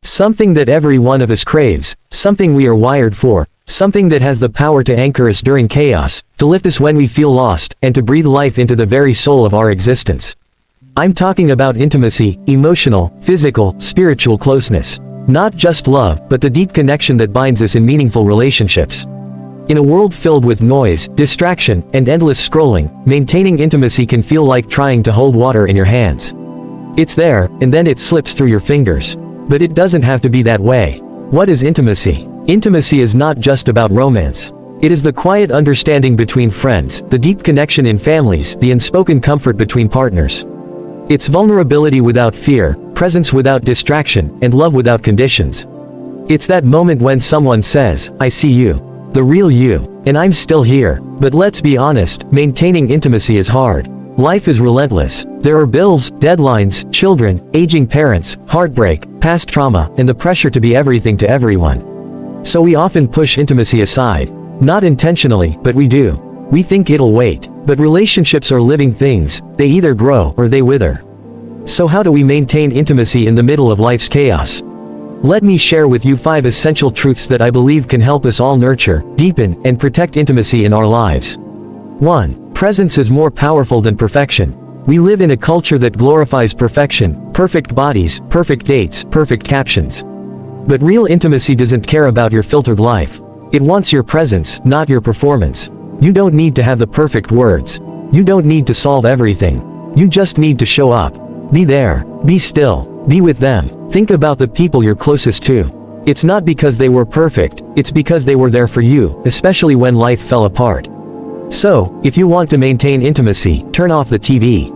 Something that every one of us craves, something we are wired for, something that has the power to anchor us during chaos, to lift us when we feel lost, and to breathe life into the very soul of our existence. I'm talking about intimacy, emotional, physical, spiritual closeness. Not just love, but the deep connection that binds us in meaningful relationships. In a world filled with noise, distraction, and endless scrolling, maintaining intimacy can feel like trying to hold water in your hands. It's there, and then it slips through your fingers. But it doesn't have to be that way. What is intimacy? Intimacy is not just about romance. It is the quiet understanding between friends, the deep connection in families, the unspoken comfort between partners. It's vulnerability without fear, presence without distraction, and love without conditions. It's that moment when someone says, "I see you. The real you. And I'm still here." But let's be honest, maintaining intimacy is hard. Life is relentless. There are bills, deadlines, children, aging parents, heartbreak, past trauma, and the pressure to be everything to everyone. So we often push intimacy aside. Not intentionally, but we do. We think it'll wait. But relationships are living things. They either grow or they wither. So how do we maintain intimacy in the middle of life's chaos? Let me share with you 5 essential truths that I believe can help us all nurture, deepen, and protect intimacy in our lives. 1. Presence is more powerful than perfection. We live in a culture that glorifies perfection, perfect bodies, perfect dates, perfect captions. But real intimacy doesn't care about your filtered life. It wants your presence, not your performance. You don't need to have the perfect words. You don't need to solve everything. You just need to show up. Be there. Be still. Be with them. Think about the people you're closest to. It's not because they were perfect, it's because they were there for you, especially when life fell apart. So, if you want to maintain intimacy, turn off the TV.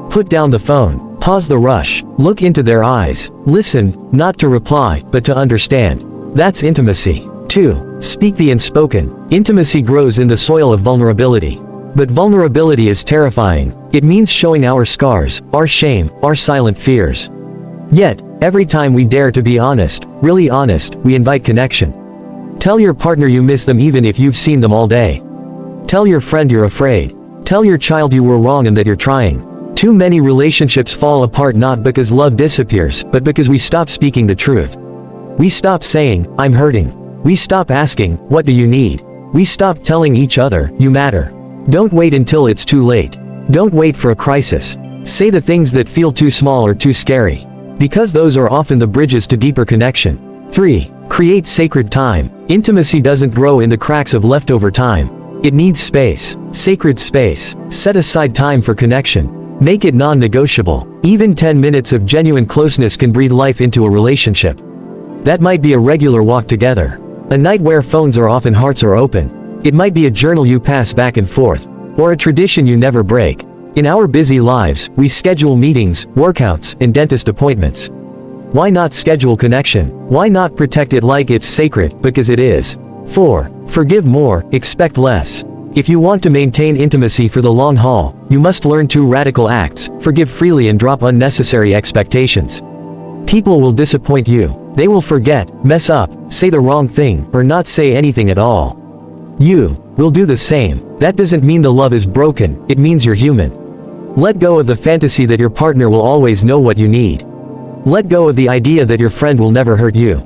Put down the phone. Pause the rush. Look into their eyes. Listen, not to reply, but to understand. That's intimacy. 2. Speak the unspoken. Intimacy grows in the soil of vulnerability. But vulnerability is terrifying. It means showing our scars, our shame, our silent fears. Yet, every time we dare to be honest, really honest, we invite connection. Tell your partner you miss them even if you've seen them all day. Tell your friend you're afraid. Tell your child you were wrong and that you're trying. Too many relationships fall apart not because love disappears, but because we stop speaking the truth. We stop saying, "I'm hurting." We stop asking, "What do you need?" We stop telling each other, "You matter." Don't wait until it's too late. Don't wait for a crisis. Say the things that feel too small or too scary. Because those are often the bridges to deeper connection. 3. Create sacred time. Intimacy doesn't grow in the cracks of leftover time. It needs space. Sacred space. Set aside time for connection. Make it non-negotiable. Even 10 minutes of genuine closeness can breathe life into a relationship. That might be a regular walk together. A night where phones are off and hearts are open. It might be a journal you pass back and forth. Or a tradition you never break. In our busy lives, we schedule meetings, workouts, and dentist appointments. Why not schedule connection? Why not protect it like it's sacred, because it is? 4. Forgive more, expect less. If you want to maintain intimacy for the long haul, you must learn 2 radical acts: forgive freely and drop unnecessary expectations. People will disappoint you. They will forget, mess up, say the wrong thing, or not say anything at all. You will do the same. That doesn't mean the love is broken, it means you're human. Let go of the fantasy that your partner will always know what you need. Let go of the idea that your friend will never hurt you.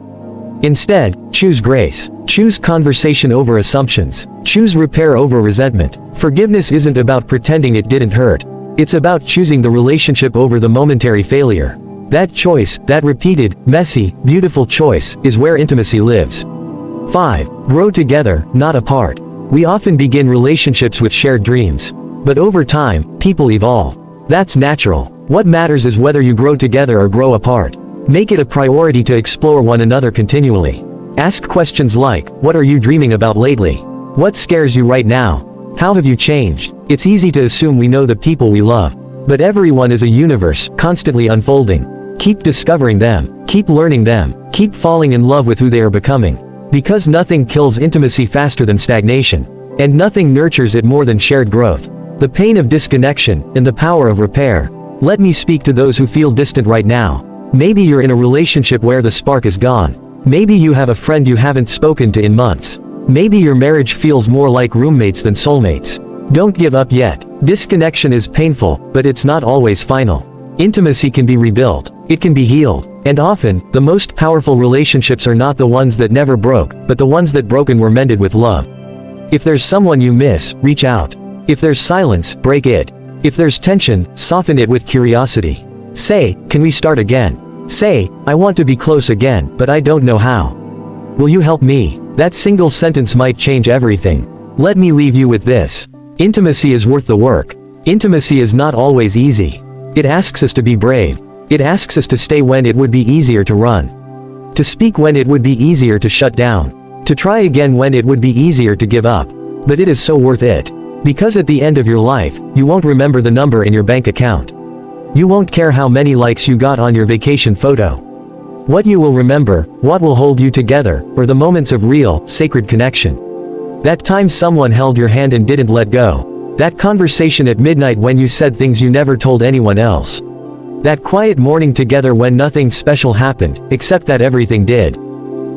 Instead, choose grace. Choose conversation over assumptions. Choose repair over resentment. Forgiveness isn't about pretending it didn't hurt. It's about choosing the relationship over the momentary failure. That choice, that repeated, messy, beautiful choice, is where intimacy lives. 5. Grow together, not apart. We often begin relationships with shared dreams. But over time, people evolve. That's natural. What matters is whether you grow together or grow apart. Make it a priority to explore one another continually. Ask questions like, what are you dreaming about lately? What scares you right now? How have you changed? It's easy to assume we know the people we love. But everyone is a universe, constantly unfolding. Keep discovering them. Keep learning them. Keep falling in love with who they are becoming. Because nothing kills intimacy faster than stagnation. And nothing nurtures it more than shared growth. The pain of disconnection, and the power of repair. Let me speak to those who feel distant right now. Maybe you're in a relationship where the spark is gone. Maybe you have a friend you haven't spoken to in months. Maybe your marriage feels more like roommates than soulmates. Don't give up yet. Disconnection is painful, but it's not always final. Intimacy can be rebuilt. It can be healed. And often, the most powerful relationships are not the ones that never broke, but the ones that broke and were mended with love. If there's someone you miss, reach out. If there's silence, break it. If there's tension, soften it with curiosity. Say, can we start again? Say, I want to be close again, but I don't know how. Will you help me? That single sentence might change everything. Let me leave you with this. Intimacy is worth the work. Intimacy is not always easy. It asks us to be brave. It asks us to stay when it would be easier to run. To speak when it would be easier to shut down. To try again when it would be easier to give up. But it is so worth it. Because at the end of your life, you won't remember the number in your bank account. You won't care how many likes you got on your vacation photo. What you will remember, what will hold you together, are the moments of real, sacred connection. That time someone held your hand and didn't let go. That conversation at midnight when you said things you never told anyone else. That quiet morning together when nothing special happened, except that everything did.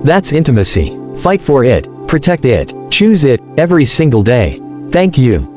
That's intimacy. Fight for it, protect it, choose it, every single day. Thank you.